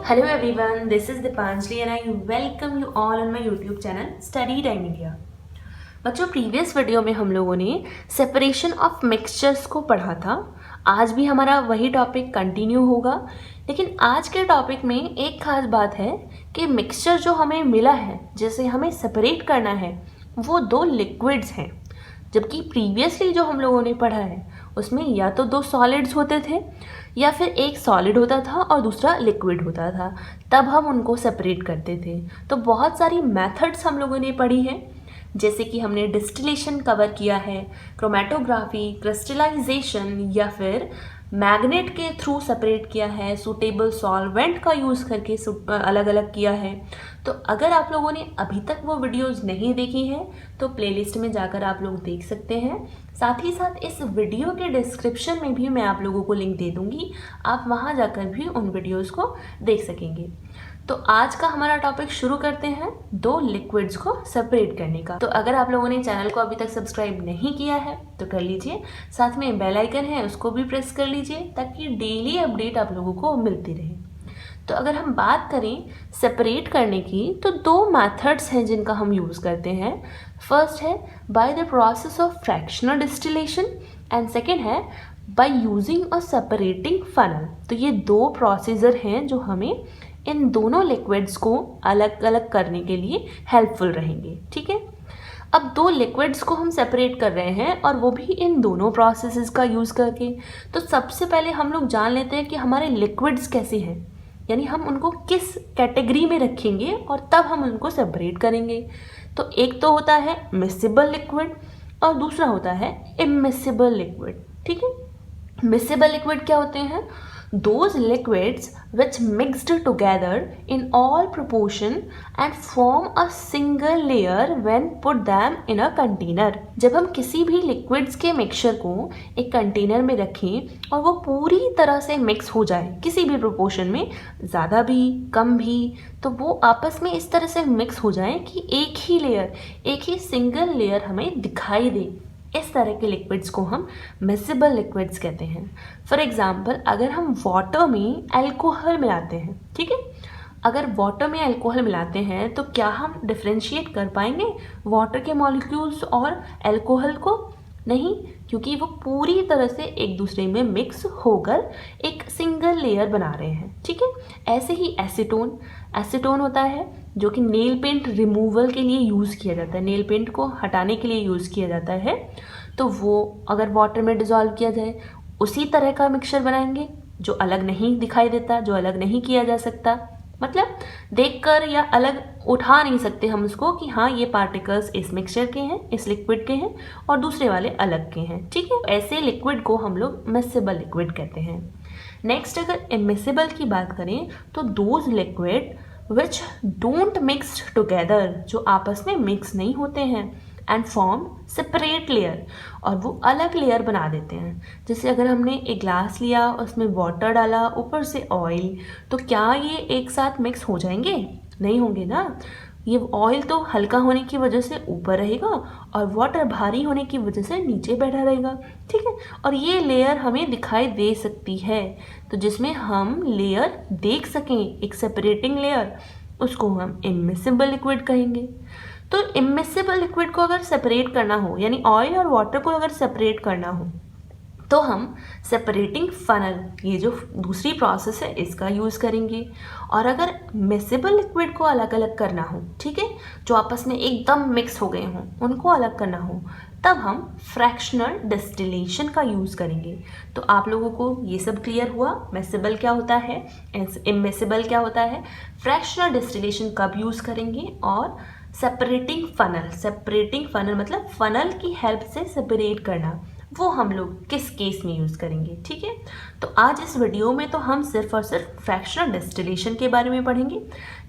Hello everyone, this is Dipanjali and I welcome you all on my YouTube channel Study Time India। बच्चों, previous video में हम लोगों ने separation of mixtures को पढ़ा था। आज भी हमारा वही टॉपिक कंटिन्यू होगा, लेकिन आज के टॉपिक में एक खास बात है कि मिक्सचर जो हमें मिला है, जैसे हमें सेपरेट करना है, वो दो लिक्विड्स हैं। जबकि प्रीवियसली जो हम लोगों ने पढ़ा है उसमें या तो दो सॉलिड्स होते थे या फिर एक सॉलिड होता था और दूसरा लिक्विड होता था, तब हम उनको सेपरेट करते थे। तो बहुत सारी मेथड्स हम लोगों ने पढ़ी हैं, जैसे कि हमने डिस्टिलेशन कवर किया है, क्रोमेटोग्राफी, क्रिस्टलाइजेशन या फिर मैग्नेट के थ्रू सेपरेट किया है, सूटेबल सॉल्वेंट का यूज़ करके अलग अलग किया है। तो अगर आप लोगों ने अभी तक वो वीडियोस नहीं देखी हैं तो प्लेलिस्ट में जाकर आप लोग देख सकते हैं। साथ ही साथ इस वीडियो के डिस्क्रिप्शन में भी मैं आप लोगों को लिंक दे दूँगी, आप वहाँ जाकर भी उन वीडियोज़ को देख सकेंगे। तो आज का हमारा टॉपिक शुरू करते हैं दो लिक्विड्स को सेपरेट करने का। तो अगर आप लोगों ने चैनल को अभी तक सब्सक्राइब नहीं किया है तो कर लीजिए, साथ में बेल आइकन है उसको भी प्रेस कर लीजिए ताकि डेली अपडेट आप लोगों को मिलती रहे। तो अगर हम बात करें सेपरेट करने की तो दो मेथड्स हैं जिनका हम यूज़ करते हैं। फर्स्ट है by the process of fractional distillation and second है by using a separating funnel. तो ये दो प्रोसीजर हैं जो हमें इन दोनों लिक्विड्स को अलग अलग करने के लिए हेल्पफुल रहेंगे। ठीक है, अब दो लिक्विड्स को हम सेपरेट कर रहे हैं और वो भी इन दोनों प्रोसेसेस का यूज़ करके। तो सबसे पहले हम लोग जान लेते हैं कि हमारे लिक्विड्स कैसे हैं, यानी हम उनको किस कैटेगरी में रखेंगे और तब हम उनको सेपरेट करेंगे। तो एक तो होता है मिसिबल लिक्विड और दूसरा होता है इमिसिबल लिक्विड। ठीक है, मिसिबल लिक्विड क्या होते हैं? Those liquids which mixed together in all proportion and form a single layer when put them in a container। जब हम किसी भी लिक्विड्स के मिक्सचर को एक कंटेनर में रखें और वो पूरी तरह से मिक्स हो जाए किसी भी प्रोपोर्शन में, ज़्यादा भी कम भी, तो वो आपस में इस तरह से मिक्स हो जाए कि एक ही लेयर, एक ही सिंगल लेयर हमें दिखाई दे। इस तरह के लिक्विड्स को हम मिसिबल लिक्विड्स कहते हैं। फॉर एग्जांपल, अगर हम वाटर में अल्कोहल मिलाते हैं, ठीक है, अगर वाटर में अल्कोहल मिलाते हैं तो क्या हम डिफ्रेंशिएट कर पाएंगे वाटर के मॉलिक्यूल्स और अल्कोहल को? नहीं, क्योंकि वो पूरी तरह से एक दूसरे में मिक्स होकर एक सिंगल लेयर बना रहे हैं। ठीक है, ऐसे ही एसीटोन होता है जो कि नेल पेंट रिमूवल के लिए यूज़ किया जाता है, नेल पेंट को हटाने के लिए यूज़ किया जाता है। तो वो अगर वाटर में डिज़ोल्व किया जाए उसी तरह का मिक्सचर बनाएंगे जो अलग नहीं दिखाई देता, जो अलग नहीं किया जा सकता। मतलब देखकर या अलग उठा नहीं सकते हम उसको कि हाँ ये पार्टिकल्स इस मिक्सचर के हैं, इस लिक्विड के हैं और दूसरे वाले अलग के हैं। ठीक है, ऐसे लिक्विड को हम लोग मिसिबल लिक्विड कहते हैं। नेक्स्ट, अगर इमिसिबल की बात करें तो those liquid which don't mix together, जो आपस में मिक्स नहीं होते हैं, एंड फॉर्म सेपरेट लेयर, और वो अलग लेयर बना देते हैं। जैसे अगर हमने एक ग्लास लिया, उसमें वाटर डाला, ऊपर से ऑयल, तो क्या ये एक साथ मिक्स हो जाएंगे? नहीं होंगे ना। ये ऑयल तो हल्का होने की वजह से ऊपर रहेगा और वाटर भारी होने की वजह से नीचे बैठा रहेगा। ठीक है, और ये लेयर हमें दिखाई दे सकती है, तो जिसमें हम लेयर देख सकें, एक सेपरेटिंग लेयर, उसको हम इमिसिबल लिक्विड कहेंगे। तो इमिसिबल लिक्विड को अगर सेपरेट करना हो, यानी ऑयल और वाटर को अगर सेपरेट करना हो, तो हम सेपरेटिंग फनल, ये जो दूसरी प्रोसेस है, इसका यूज़ करेंगे। और अगर मिसिबल लिक्विड को अलग अलग करना हो, ठीक है, जो आपस में एकदम मिक्स हो गए हों, उनको अलग करना हो, तब हम फ्रैक्शनल डिस्टिलेशन का यूज़ करेंगे। तो आप लोगों को ये सब क्लियर हुआ, मिसिबल क्या होता है, इमिसिबल क्या होता है, फ्रैक्शनल डिस्टिलेशन कब यूज़ करेंगे, और सेपरेटिंग फनल मतलब फनल की हेल्प से सेपरेट करना, वो हम लोग किस केस में यूज़ करेंगे। ठीक है, तो आज इस वीडियो में तो हम सिर्फ और सिर्फ फ्रैक्शनल डिस्टिलेशन के बारे में पढ़ेंगे।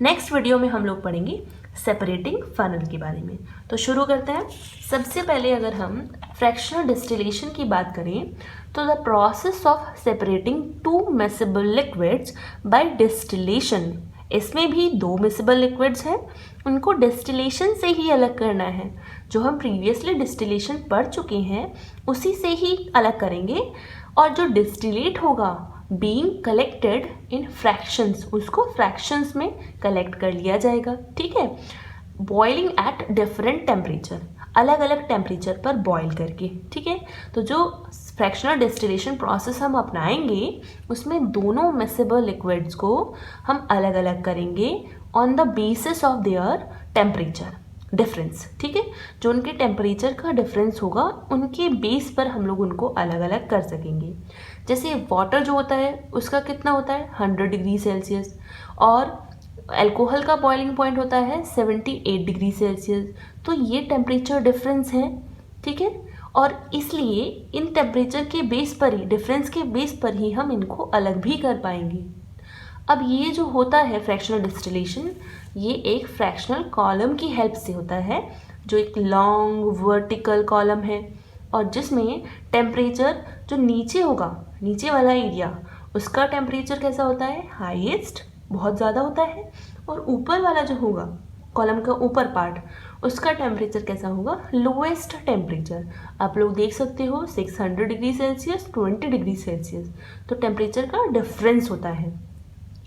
नेक्स्ट वीडियो में हम लोग पढ़ेंगे सेपरेटिंग फनल के बारे में। तो शुरू करते हैं। सबसे पहले अगर हम फ्रैक्शनल डिस्टिलेशन की बात करें तो the process of separating two miscible liquids by distillation, इसमें भी दो मिसिबल लिक्विड्स हैं, उनको डिस्टिलेशन से ही अलग करना है। जो हम प्रीवियसली डिस्टिलेशन पढ़ चुके हैं उसी से ही अलग करेंगे, और जो डिस्टिलेट होगा बीइंग कलेक्टेड इन फ्रैक्शंस, उसको फ्रैक्शंस में कलेक्ट कर लिया जाएगा, ठीक है। बॉइलिंग एट डिफरेंट टेम्परेचर, अलग अलग टेम्परेचर पर बॉईल करके, ठीक है। तो जो फ्रैक्शनल डिस्टिलेशन प्रोसेस हम अपनाएंगे उसमें दोनों मिक्सेबल लिक्विड्स को हम अलग अलग करेंगे on the basis of their temperature difference, ठीक है। जो उनके टेम्परेचर का डिफरेंस होगा उनके बेस पर हम लोग उनको अलग अलग कर सकेंगे। जैसे वाटर जो होता है उसका कितना होता है 100 डिग्री सेल्सियस, और अल्कोहल का बॉइलिंग पॉइंट होता है 78 डिग्री सेल्सियस। तो ये टेम्परेचर डिफरेंस है, ठीक है। और इसलिए इन टेम्परेचर के बेस पर ही, डिफरेंस के बेस पर ही हम इनको अलग भी कर पाएंगे। अब ये जो होता है फ्रैक्शनल डिस्टिलेशन, ये एक फ्रैक्शनल कॉलम की हेल्प से होता है, जो एक लॉन्ग वर्टिकल कॉलम है, और जिसमें टेम्परेचर जो नीचे होगा, नीचे वाला एरिया, उसका टेम्परेचर कैसा होता है हाईएस्ट, बहुत ज़्यादा होता है, और ऊपर वाला जो होगा कॉलम का ऊपर पार्ट, उसका टेम्परेचर कैसा होगा लोएस्ट टेम्परेचर। आप लोग देख सकते हो 600 डिग्री सेल्सियस 20 डिग्री सेल्सियस, तो टेम्परेचर का डिफरेंस होता है।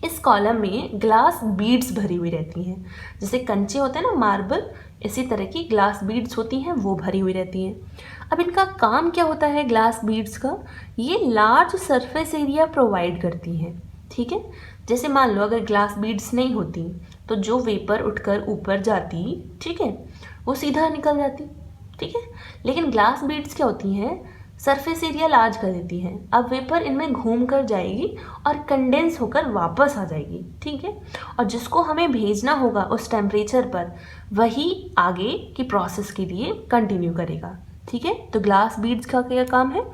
इस कॉलम में ग्लास बीड्स भरी हुई रहती हैं, जैसे कंचे होते हैं ना मार्बल, इसी तरह की ग्लास बीड्स होती हैं, वो भरी हुई रहती हैं। अब इनका काम क्या होता है ग्लास बीड्स का, ये लार्ज सरफेस एरिया प्रोवाइड करती हैं, ठीक है। जैसे मान लो अगर ग्लास बीड्स नहीं होती तो जो वेपर उठकर ऊपर जाती, ठीक है, वो सीधा निकल जाती, ठीक है। लेकिन ग्लास बीड्स क्या होती हैं, सरफेस एरिया लार्ज कर देती हैं। अब वेपर इनमें घूम कर जाएगी और कंडेंस होकर वापस आ जाएगी, ठीक है। और जिसको हमें भेजना होगा उस टेम्परेचर पर, वही आगे की प्रोसेस के लिए कंटिन्यू करेगा, ठीक है। तो ग्लास बीड्स का क्या काम है,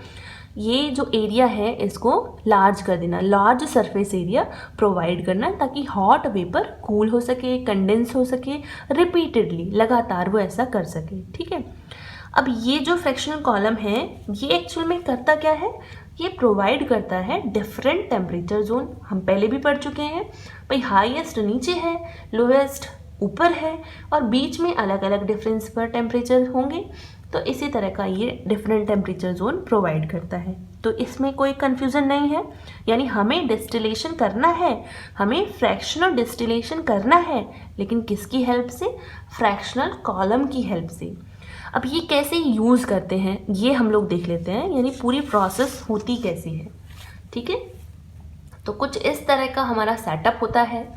ये जो एरिया है इसको लार्ज कर देना, लार्ज सरफेस एरिया प्रोवाइड करना, ताकि हॉट वेपर कूल हो सके, कंडेंस हो सके, रिपीटेडली लगातार वो ऐसा कर सके, ठीक है। अब ये जो फ्रैक्शनल कॉलम है ये एक्चुअल में करता क्या है, ये प्रोवाइड करता है डिफरेंट टेम्परेचर जोन। हम पहले भी पढ़ चुके हैं भाई, हाईएस्ट नीचे है, लोएस्ट ऊपर है, और बीच में अलग अलग डिफरेंस पर टेम्परेचर होंगे। तो इसी तरह का ये डिफरेंट टेम्परेचर जोन प्रोवाइड करता है। तो इसमें कोई कन्फ्यूज़न नहीं है, यानी हमें डिस्टिलेशन करना है, हमें फ्रैक्शनल डिस्टिलेशन करना है, लेकिन किसकी हेल्प से, फ्रैक्शनल कॉलम की हेल्प से। अब ये कैसे यूज़ करते हैं ये हम लोग देख लेते हैं, यानी पूरी प्रोसेस होती कैसी है, ठीक है। तो कुछ इस तरह का हमारा सेटअप होता है,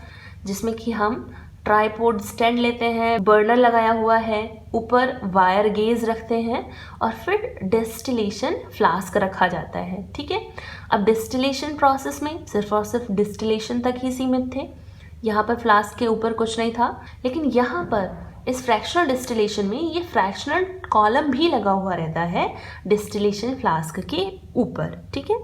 जिसमें कि हम ट्राइपॉड स्टैंड लेते हैं, बर्नर लगाया हुआ है, ऊपर वायर गेज रखते हैं, और फिर डिस्टिलेशन फ्लास्क रखा जाता है, ठीक है। अब डिस्टिलेशन प्रोसेस में सिर्फ और सिर्फ डिस्टिलेशन तक ही सीमित थे, यहाँ पर फ्लास्क के ऊपर कुछ नहीं था। लेकिन यहाँ पर इस फ्रैक्शनल डिस्टिलेशन में ये फ्रैक्शनल कॉलम भी लगा हुआ रहता है डिस्टिलेशन फ्लास्क के ऊपर, ठीक है।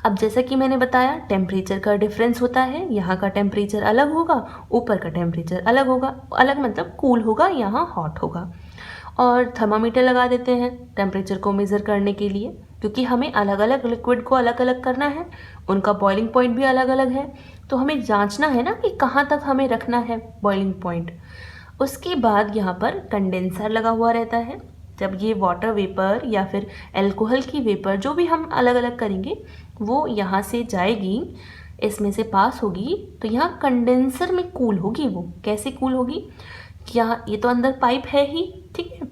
अब जैसा कि मैंने बताया टेम्परेचर का डिफरेंस होता है, यहाँ का टेम्परेचर अलग होगा, ऊपर का टेम्परेचर अलग होगा, अलग मतलब कूल होगा, यहाँ हॉट होगा। और थर्मामीटर लगा देते हैं टेम्परेचर को मेज़र करने के लिए, क्योंकि हमें अलग अलग लिक्विड को अलग अलग करना है, उनका बॉइलिंग पॉइंट भी अलग अलग है, तो हमें जांचना है ना कि कहाँ तक हमें रखना है बॉइलिंग पॉइंट। उसके बाद यहाँ पर कंडेंसर लगा हुआ रहता है। जब ये वाटर वेपर या फिर अल्कोहल की वेपर जो भी हम अलग अलग करेंगे वो यहाँ से जाएगी, इसमें से पास होगी, तो यहाँ कंडेंसर में कूल होगी। वो कैसे कूल होगी, यहाँ ये तो अंदर पाइप है ही, ठीक है।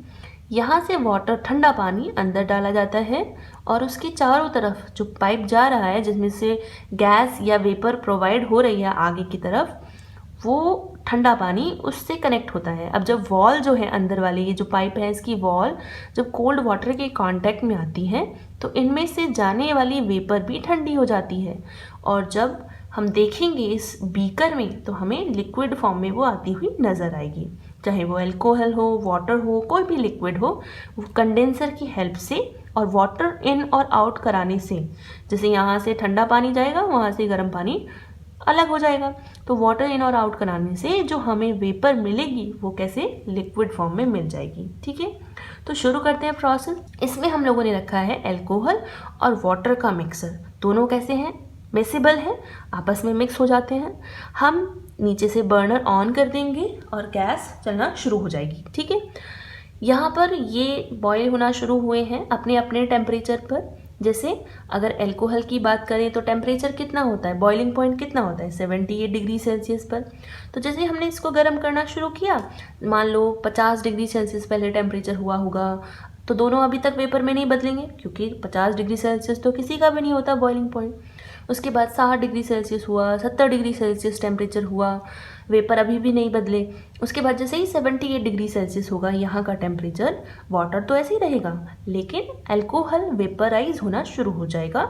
यहाँ से वाटर ठंडा पानी अंदर डाला जाता है, और उसके चारों तरफ जो पाइप जा रहा है जिसमें से गैस या वेपर प्रोवाइड हो रही है आगे की तरफ, वो ठंडा पानी उससे कनेक्ट होता है। अब जब वॉल जो है अंदर वाली, ये जो पाइप है इसकी वॉल जब कोल्ड वाटर के कांटेक्ट में आती है तो इनमें से जाने वाली वेपर भी ठंडी हो जाती है, और जब हम देखेंगे इस बीकर में तो हमें लिक्विड फॉर्म में वो आती हुई नज़र आएगी। चाहे वो अल्कोहल हो, वाटर हो, कोई भी लिक्विड हो, वो कंडेंसर की हेल्प से और वाटर इन और आउट कराने से, जैसे यहाँ से ठंडा पानी जाएगा वहाँ से गर्म पानी अलग हो जाएगा, तो वाटर इन और आउट कराने से जो हमें वेपर मिलेगी वो कैसे लिक्विड फॉर्म में मिल जाएगी, ठीक है। तो शुरू करते हैं प्रोसेस। इसमें हम लोगों ने रखा है अल्कोहल और वाटर का मिक्सर। दोनों कैसे हैं, मिक्सेबल है, आपस में मिक्स हो जाते हैं। हम नीचे से बर्नर ऑन कर देंगे और गैस चलना शुरू हो जाएगी, ठीक है। यहाँ पर ये बॉयल होना शुरू हुए हैं अपने अपने टेम्परेचर पर। जैसे अगर अल्कोहल की बात करें तो टेम्परेचर कितना होता है, बॉइलिंग पॉइंट कितना होता है 78 डिग्री सेल्सियस पर। तो जैसे हमने इसको गर्म करना शुरू किया, मान लो 50 डिग्री सेल्सियस पहले टेम्परेचर हुआ होगा, तो दोनों अभी तक वेपर में नहीं बदलेंगे क्योंकि 50 डिग्री सेल्सियस तो किसी का भी नहीं होता बॉइलिंग पॉइंट। उसके बाद 60 डिग्री सेल्सियस हुआ, 70 डिग्री सेल्सियस टेम्परेचर हुआ, वेपर अभी भी नहीं बदले। उसके बाद जैसे ही 78 डिग्री सेल्सियस होगा यहाँ का टेम्परेचर, वाटर तो ऐसे ही रहेगा लेकिन अल्कोहल वेपराइज होना शुरू हो जाएगा।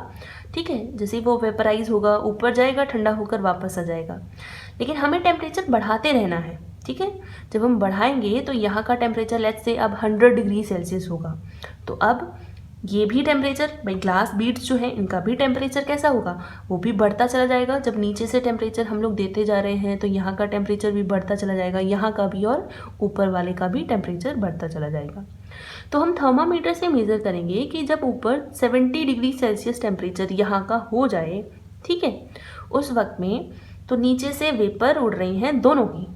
ठीक है, जैसे ही वो वेपराइज होगा ऊपर जाएगा, ठंडा होकर वापस आ जाएगा। लेकिन हमें टेम्परेचर बढ़ाते रहना है। ठीक है, जब हम बढ़ाएंगे तो यहाँ का टेम्परेचर लेट्स से अब 100 डिग्री सेल्सियस होगा, तो अब ये भी टेम्परेचर, भाई ग्लास बीड्स जो है इनका भी टेम्परेचर कैसा होगा, वो भी बढ़ता चला जाएगा। जब नीचे से टेम्परेचर हम लोग देते जा रहे हैं तो यहाँ का टेम्परेचर भी बढ़ता चला जाएगा, यहाँ का भी और ऊपर वाले का भी टेम्परेचर बढ़ता चला जाएगा। तो हम थर्मामीटर से मेज़र करेंगे कि जब ऊपर 70 डिग्री सेल्सियस टेम्परेचर यहाँ का हो जाए, ठीक है, उस वक्त में तो नीचे से वेपर उड़ रही हैं दोनों की,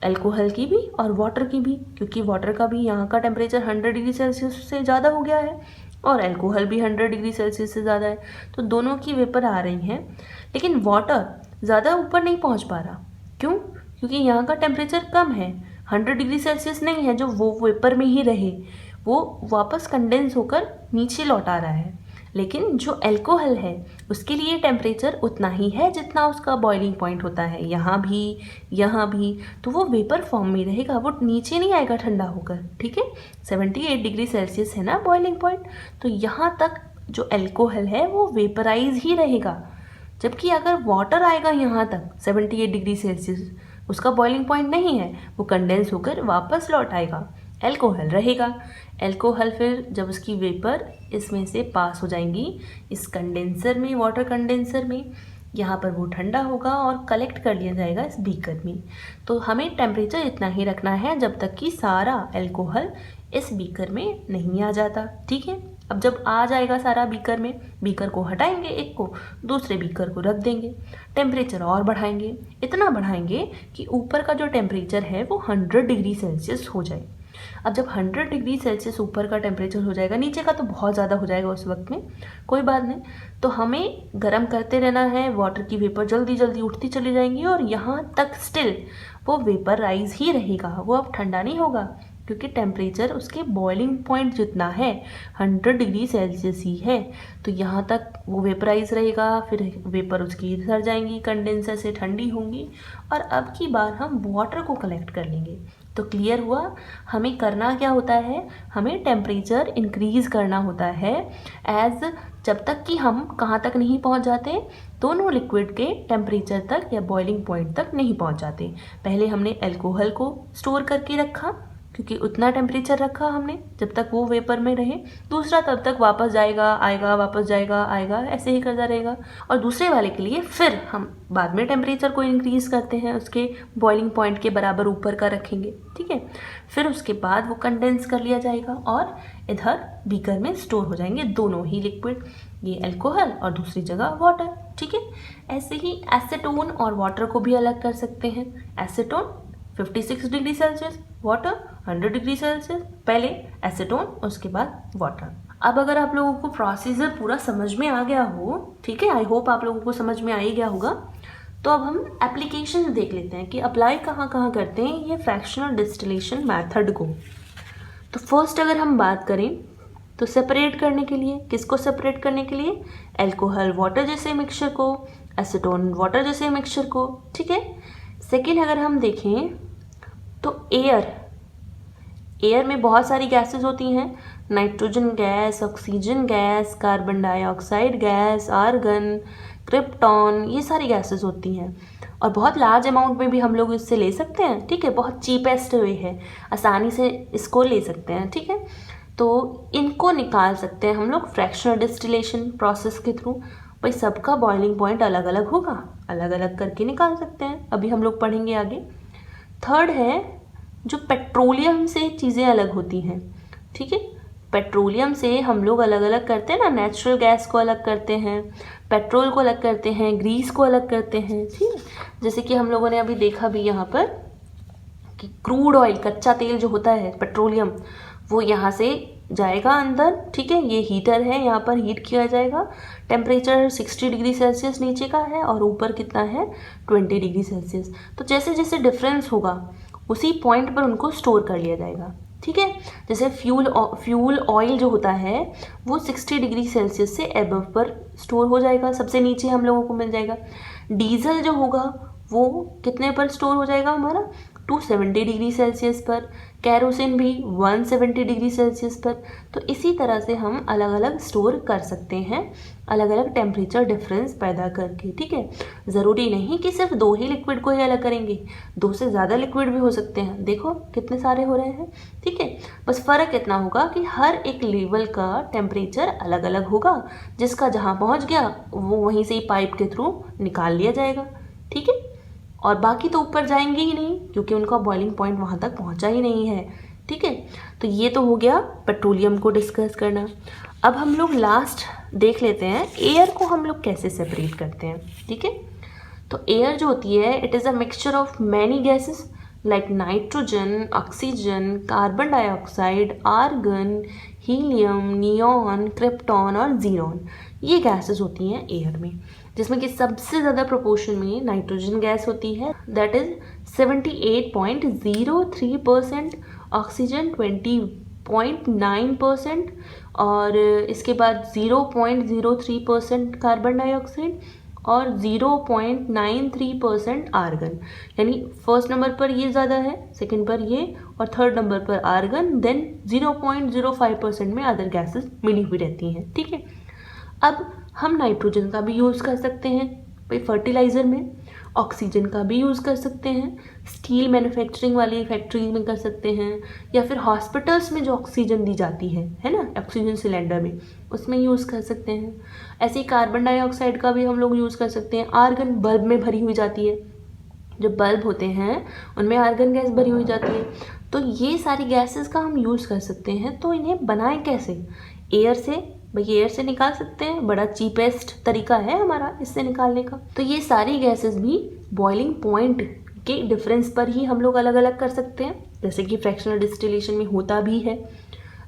अल्कोहल की भी और वाटर की भी, क्योंकि वाटर का भी यहाँ का टेम्परेचर 100 डिग्री सेल्सियस से ज़्यादा हो गया है और अल्कोहल भी 100 डिग्री सेल्सियस से ज़्यादा है, तो दोनों की वेपर आ रही हैं। लेकिन वाटर ज़्यादा ऊपर नहीं पहुँच पा रहा, क्यों? क्योंकि यहाँ का टेम्परेचर कम है, 100 डिग्री सेल्सियस नहीं है जो वो वेपर में ही रहे, वो वापस कंडेंस होकर नीचे लौट आ रहा है। लेकिन जो अल्कोहल है उसके लिए टेम्परेचर उतना ही है जितना उसका बॉइलिंग पॉइंट होता है, यहाँ भी, तो वो वेपर फॉर्म में रहेगा, वो नीचे नहीं आएगा ठंडा होकर। ठीक है, 78 डिग्री सेल्सियस है ना बॉइलिंग पॉइंट, तो यहाँ तक जो अल्कोहल है वो वेपराइज ही रहेगा। जबकि अगर वाटर आएगा यहाँ तक 78 डिग्री सेल्सियस, उसका बॉइलिंग पॉइंट नहीं है, वो कंडेंस होकर वापस लौट आएगा, अल्कोहल रहेगा। अल्कोहल फिर जब उसकी वेपर इसमें से पास हो जाएंगी इस कंडेंसर में, वाटर कंडेंसर में, यहाँ पर वो ठंडा होगा और कलेक्ट कर लिया जाएगा इस बीकर में। तो हमें टेम्परेचर इतना ही रखना है जब तक कि सारा अल्कोहल इस बीकर में नहीं आ जाता। ठीक है, अब जब आ जाएगा सारा बीकर में, बीकर को हटाएंगे एक को, दूसरे बीकर को रख देंगे, टेम्परेचर और बढ़ाएंगे, इतना बढ़ाएंगे कि ऊपर का जो टेम्परेचर है वो 100 डिग्री सेल्सियस हो जाए। अब जब 100 डिग्री सेल्सियस ऊपर का टेम्परेचर हो जाएगा, नीचे का तो बहुत ज़्यादा हो जाएगा उस वक्त में, कोई बात नहीं, तो हमें गर्म करते रहना है, वाटर की वेपर जल्दी जल्दी उठती चली जाएंगी और यहाँ तक स्टिल वो वेपर राइज ही रहेगा, वो अब ठंडा नहीं होगा, क्योंकि टेम्परेचर उसके बॉइलिंग पॉइंट जितना है 100 डिग्री सेल्सियस ही है। तो यहाँ तक वो वेपराइज रहेगा, फिर वेपर उसकी इधर जाएंगी, कंडेंसर से ठंडी होंगी और अब की बार हम वाटर को कलेक्ट कर लेंगे। तो क्लियर हुआ, हमें करना क्या होता है, हमें टेम्परेचर इंक्रीज़ करना होता है जब तक कि हम कहाँ तक नहीं पहुँच जाते, दोनों लिक्विड के टेम्परेचर तक या बॉइलिंग पॉइंट तक नहीं पहुँच जाते। पहले हमने अल्कोहल को स्टोर करके रखा, क्योंकि उतना टेम्परेचर रखा हमने जब तक वो वेपर में रहे, दूसरा तब तक वापस जाएगा आएगा, वापस जाएगा आएगा, ऐसे ही करता रहेगा। और दूसरे वाले के लिए फिर हम बाद में टेम्परेचर को इंक्रीज़ करते हैं, उसके बॉइलिंग पॉइंट के बराबर ऊपर का रखेंगे। ठीक है, फिर उसके बाद वो कंडेंस कर लिया जाएगा और इधर बीकर में स्टोर हो जाएंगे दोनों ही लिक्विड, ये अल्कोहल और दूसरी जगह वाटर। ठीक है, ऐसे ही एसीटोन और वाटर को भी अलग कर सकते हैं। Acetone 56 degree Celsius, water 100 degree Celsius, पहले एसीटोन उसके बाद वाटर। अब अगर आप लोगों को प्रोसीजर पूरा समझ में आ गया हो, ठीक है, आई होप आप लोगों को समझ में आ ही गया होगा, तो अब हम एप्लीकेशन देख लेते हैं कि अप्लाई कहाँ कहाँ करते हैं ये फ्रैक्शनल डिस्टिलेशन मेथड को। तो फर्स्ट अगर हम बात करें तो सेपरेट करने के लिए, किसको सेपरेट करने के लिए, अल्कोहल वाटर जैसे मिक्सचर को, एसीटोन वाटर जैसे मिक्सचर को। ठीक है, सेकेंड अगर हम देखें तो एयर में बहुत सारी गैसेस होती हैं, nitrogen gas, oxygen gas, carbon dioxide gas, argon, krypton, ये सारी गैसेस होती हैं और बहुत लार्ज अमाउंट में भी हम लोग इससे ले सकते हैं। ठीक है, बहुत चीपेस्ट वे है, आसानी से इसको ले सकते हैं। ठीक है, तो इनको निकाल सकते हैं हम लोग फ्रैक्शनल डिस्टिलेशन प्रोसेस के थ्रू। भाई सबका बॉइलिंग पॉइंट अलग अलग होगा, अलग अलग करके निकाल सकते हैं, अभी हम लोग पढ़ेंगे आगे। थर्ड है जो पेट्रोलियम से चीज़ें अलग होती हैं। ठीक है, पेट्रोलियम से हम लोग अलग अलग करते हैं ना, नेचुरल गैस को अलग करते हैं, पेट्रोल को अलग करते हैं, ग्रीस को अलग करते हैं। ठीक है, जैसे कि हम लोगों ने अभी देखा भी यहाँ पर कि क्रूड ऑयल, कच्चा तेल जो होता है पेट्रोलियम, वो यहाँ से जाएगा अंदर, ठीक है। ये हीटर है, यहाँ पर हीट किया जाएगा। टेम्परेचर 60 डिग्री सेल्सियस नीचे का है और ऊपर कितना है 20 डिग्री सेल्सियस। तो जैसे जैसे डिफरेंस होगा उसी पॉइंट पर उनको स्टोर कर लिया जाएगा, ठीक है। जैसे फ्यूल ऑयल जो होता है वो 60 डिग्री सेल्सियस से एबव पर स्टोर हो जाएगा, सबसे नीचे हम लोगों को मिल जाएगा। डीजल जो होगा वो कितने पर स्टोर हो जाएगा हमारा 270 डिग्री सेल्सियस पर। कैरोसिन भी 170 डिग्री सेल्सियस पर। तो इसी तरह से हम अलग अलग स्टोर कर सकते हैं, अलग अलग टेम्परेचर डिफरेंस पैदा करके, ठीक है। ज़रूरी नहीं कि सिर्फ 2 ही लिक्विड को ही अलग करेंगे, 2 से ज़्यादा लिक्विड भी हो सकते हैं। देखो कितने सारे हो रहे हैं, ठीक है। बस फ़र्क इतना होगा कि हर एक लेवल का टेम्परेचर अलग अलग होगा, जिसका जहाँ पहुँच गया वो वहीं से ही पाइप के थ्रू निकाल लिया जाएगा, ठीक है। और बाकी तो ऊपर जाएंगे ही नहीं क्योंकि उनका बॉइलिंग पॉइंट वहाँ तक पहुँचा ही नहीं है, ठीक है। तो ये तो हो गया पेट्रोलियम को डिस्कस करना। अब हम लोग लास्ट देख लेते हैं एयर को हम लोग कैसे सेपरेट करते हैं, ठीक है। तो एयर जो होती है it is a mixture of many gases like nitrogen, oxygen, carbon dioxide, argon, helium, neon, krypton और जीनॉन। ये गैसेस होती हैं एयर में, जिसमें कि सबसे ज़्यादा प्रोपोर्शन में नाइट्रोजन गैस होती है, दैट इज़ 78.03%, ऑक्सीजन 20.9% और इसके बाद 0.03% कार्बन डाइऑक्साइड और 0.93% आर्गन। यानी फर्स्ट नंबर पर ये ज़्यादा है, सेकंड पर ये और थर्ड नंबर पर आर्गन, देन 0.05% में अदर गैसेस मिली हुई रहती हैं, ठीक है। अब हम नाइट्रोजन का भी यूज़ कर सकते हैं भाई फर्टिलाइज़र में, ऑक्सीजन का भी यूज़ कर सकते हैं, स्टील मैन्युफैक्चरिंग वाली फैक्ट्री में कर सकते हैं, या फिर हॉस्पिटल्स में जो ऑक्सीजन दी जाती है ना, ऑक्सीजन सिलेंडर में, उसमें यूज़ कर सकते हैं। ऐसे ही कार्बन डाइऑक्साइड का भी हम लोग यूज़ कर सकते हैं। आर्गन बल्ब में भरी हुई जाती है, जो बल्ब होते हैं उनमें आर्गन गैस भरी हुई जाती है। तो ये सारी गैसेस का हम यूज़ कर सकते हैं। तो इन्हें बनाएं कैसे? एयर से, भाई एयर से निकाल सकते हैं, बड़ा चीपेस्ट तरीका है हमारा इससे निकालने का। तो ये सारी गैसेस भी बॉइलिंग पॉइंट के डिफरेंस पर ही हम लोग अलग अलग कर सकते हैं, जैसे कि फ्रैक्शनल डिस्टिलेशन में होता भी है।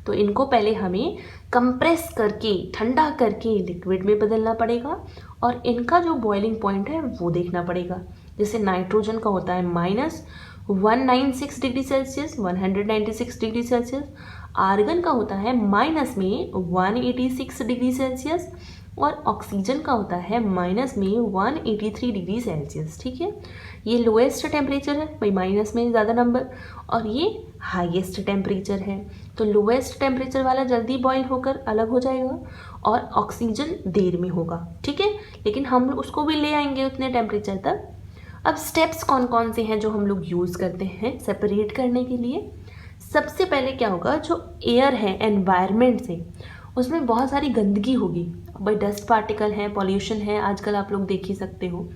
तो इनको पहले हमें कंप्रेस करके, ठंडा करके लिक्विड में बदलना पड़ेगा और इनका जो बॉइलिंग पॉइंट है वो देखना पड़ेगा। जैसे नाइट्रोजन का होता है -196 degree Celsius, 196 degree Celsius. Argon का होता है माइनस में 186 डिग्री सेल्सियस और ऑक्सीजन का होता है माइनस में 183 डिग्री सेल्सियस, ठीक है। ये लोएस्ट टेम्परेचर है भाई, माइनस में ज़्यादा नंबर, और ये हाईएस्ट टेम्परेचर है। तो लोएस्ट टेम्परेचर वाला जल्दी बॉईल होकर अलग हो जाएगा और ऑक्सीजन देर में होगा, ठीक है। लेकिन हम उसको भी ले आएंगे उतने टेम्परेचर तक। अब स्टेप्स कौन कौन से हैं जो हम लोग यूज़ करते हैं सेपरेट करने के लिए? सबसे पहले क्या होगा, जो एयर है एनवायरनमेंट से, उसमें बहुत सारी गंदगी होगी भाई, डस्ट पार्टिकल है, पॉल्यूशन है, आजकल आप लोग देख ही सकते हो,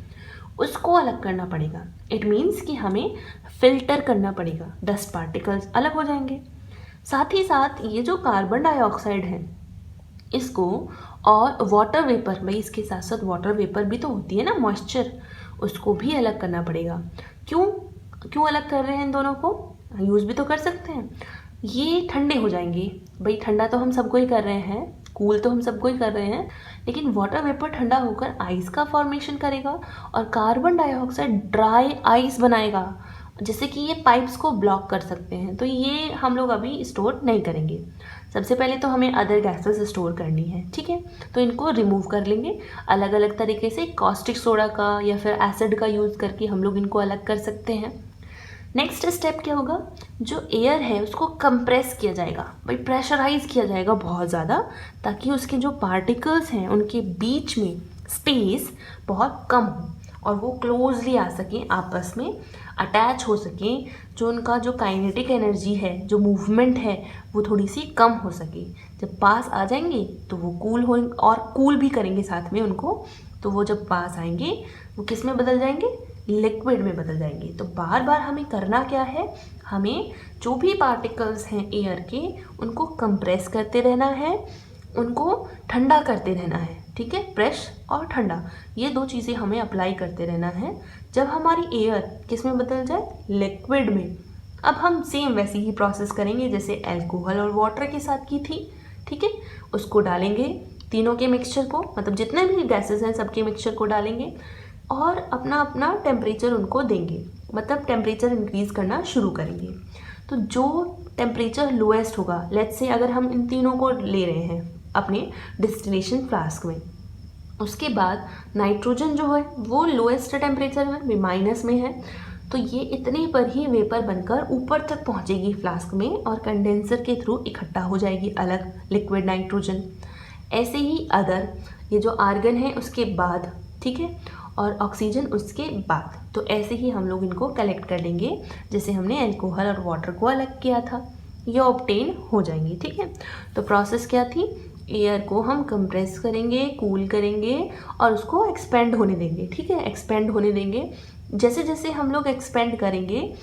उसको अलग करना पड़ेगा। इट मीन्स कि हमें फिल्टर करना पड़ेगा, डस्ट पार्टिकल्स अलग हो जाएंगे। साथ ही साथ ये जो कार्बन डाइऑक्साइड है इसको, और वाटर वेपर, भाई इसके साथ साथ वाटर वेपर भी तो होती है ना, मॉइस्चर, उसको भी अलग करना पड़ेगा। क्यों अलग कर रहे हैं इन दोनों को? यूज़ भी तो कर सकते हैं। ये ठंडे हो जाएंगे भाई, ठंडा तो हम सबको ही कर रहे हैं, कूल तो हम सबको ही कर रहे हैं, लेकिन वाटर वेपर ठंडा होकर आइस का फॉर्मेशन करेगा और कार्बन डाइऑक्साइड ड्राई आइस बनाएगा, जैसे कि ये पाइप्स को ब्लॉक कर सकते हैं। तो ये हम लोग अभी स्टोर नहीं करेंगे। सबसे पहले तो हमें अदर गैसेस स्टोर करनी है, ठीक है। तो इनको रिमूव कर लेंगे अलग अलग तरीके से, कॉस्टिक सोडा का या फिर एसिड का यूज़ करके हम लोग इनको अलग कर सकते हैं। नेक्स्ट स्टेप क्या होगा, जो एयर है उसको कंप्रेस किया जाएगा भाई, प्रेशराइज किया जाएगा बहुत ज़्यादा, ताकि उसके जो पार्टिकल्स हैं उनके बीच में स्पेस बहुत कम हो और वो क्लोजली आ सकें, आपस में अटैच हो सकें। जो उनका जो काइनेटिक एनर्जी है, जो मूवमेंट है, वो थोड़ी सी कम हो सके। जब पास आ जाएंगे तो वो कूल हो, और कूल भी करेंगे साथ में उनको। तो वो जब पास आएंगे वो किस में बदल जाएंगे? लिक्विड में बदल जाएंगे। तो बार बार हमें करना क्या है, हमें जो भी पार्टिकल्स हैं एयर के उनको कंप्रेस करते रहना है, उनको ठंडा करते रहना है, ठीक है। प्रेस और ठंडा, ये 2 चीज़ें हमें अप्लाई करते रहना है। जब हमारी एयर किस में बदल जाए? लिक्विड में, अब हम सेम वैसी ही प्रोसेस करेंगे जैसे अल्कोहल और वाटर के साथ की थी, ठीक है। उसको डालेंगे तीनों के मिक्सचर को, मतलब जितने भी गैसेस हैं सबके मिक्सचर को डालेंगे और अपना अपना टेम्परेचर उनको देंगे, मतलब टेम्परेचर इंक्रीज़ करना शुरू करेंगे। तो जो टेम्परेचर लोएस्ट होगा, लेट्स से अगर हम इन तीनों को ले रहे हैं अपने डिस्टिलेशन फ्लास्क में, उसके बाद नाइट्रोजन जो है वो लोएस्ट टेम्परेचर में माइनस में है, तो ये इतने पर ही वेपर बनकर ऊपर तक पहुंचेगी फ्लास्क में और कंडेंसर के थ्रू इकट्ठा हो जाएगी अलग लिक्विड नाइट्रोजन। ऐसे ही अदर ये जो आर्गन है उसके बाद, ठीक है, और ऑक्सीजन उसके बाद, तो ऐसे ही हम लोग इनको कलेक्ट कर लेंगे जैसे हमने अल्कोहल और वाटर को अलग किया था, ये ऑब्टेन हो जाएंगे, ठीक है। तो प्रोसेस क्या थी, एयर को हम कंप्रेस करेंगे, कूल करेंगे और उसको एक्सपेंड होने देंगे, ठीक है, एक्सपेंड होने देंगे। जैसे जैसे हम लोग एक्सपेंड करेंगे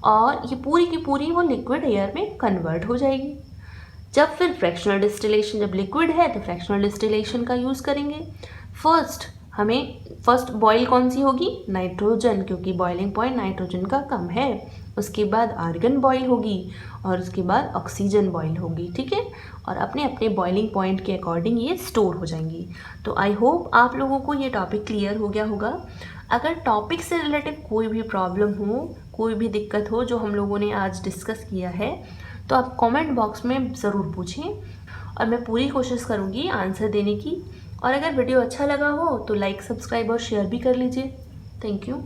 और ये पूरी की पूरी वो लिक्विड एयर में कन्वर्ट हो जाएगी। जब फिर फ्रैक्शनल डिस्टिलेशन, जब लिक्विड है तो फ्रैक्शनल डिस्टिलेशन का यूज़ करेंगे। फर्स्ट बॉयल कौन सी होगी, नाइट्रोजन, क्योंकि बॉइलिंग पॉइंट नाइट्रोजन का कम है। उसके बाद आर्गन बॉयल होगी और उसके बाद ऑक्सीजन बॉयल होगी, ठीक है, और अपने अपने बॉइलिंग पॉइंट के अकॉर्डिंग ये स्टोर हो जाएंगी। तो आई होप आप लोगों को ये टॉपिक क्लियर हो गया होगा। अगर टॉपिक से रिलेटेड कोई भी प्रॉब्लम हो, कोई भी दिक्कत हो जो हम लोगों ने आज डिस्कस किया है, तो आप कमेंट बॉक्स में ज़रूर पूछें और मैं पूरी कोशिश करूँगी आंसर देने की। और अगर वीडियो अच्छा लगा हो तो लाइक, सब्सक्राइब और शेयर भी कर लीजिए। Thank you.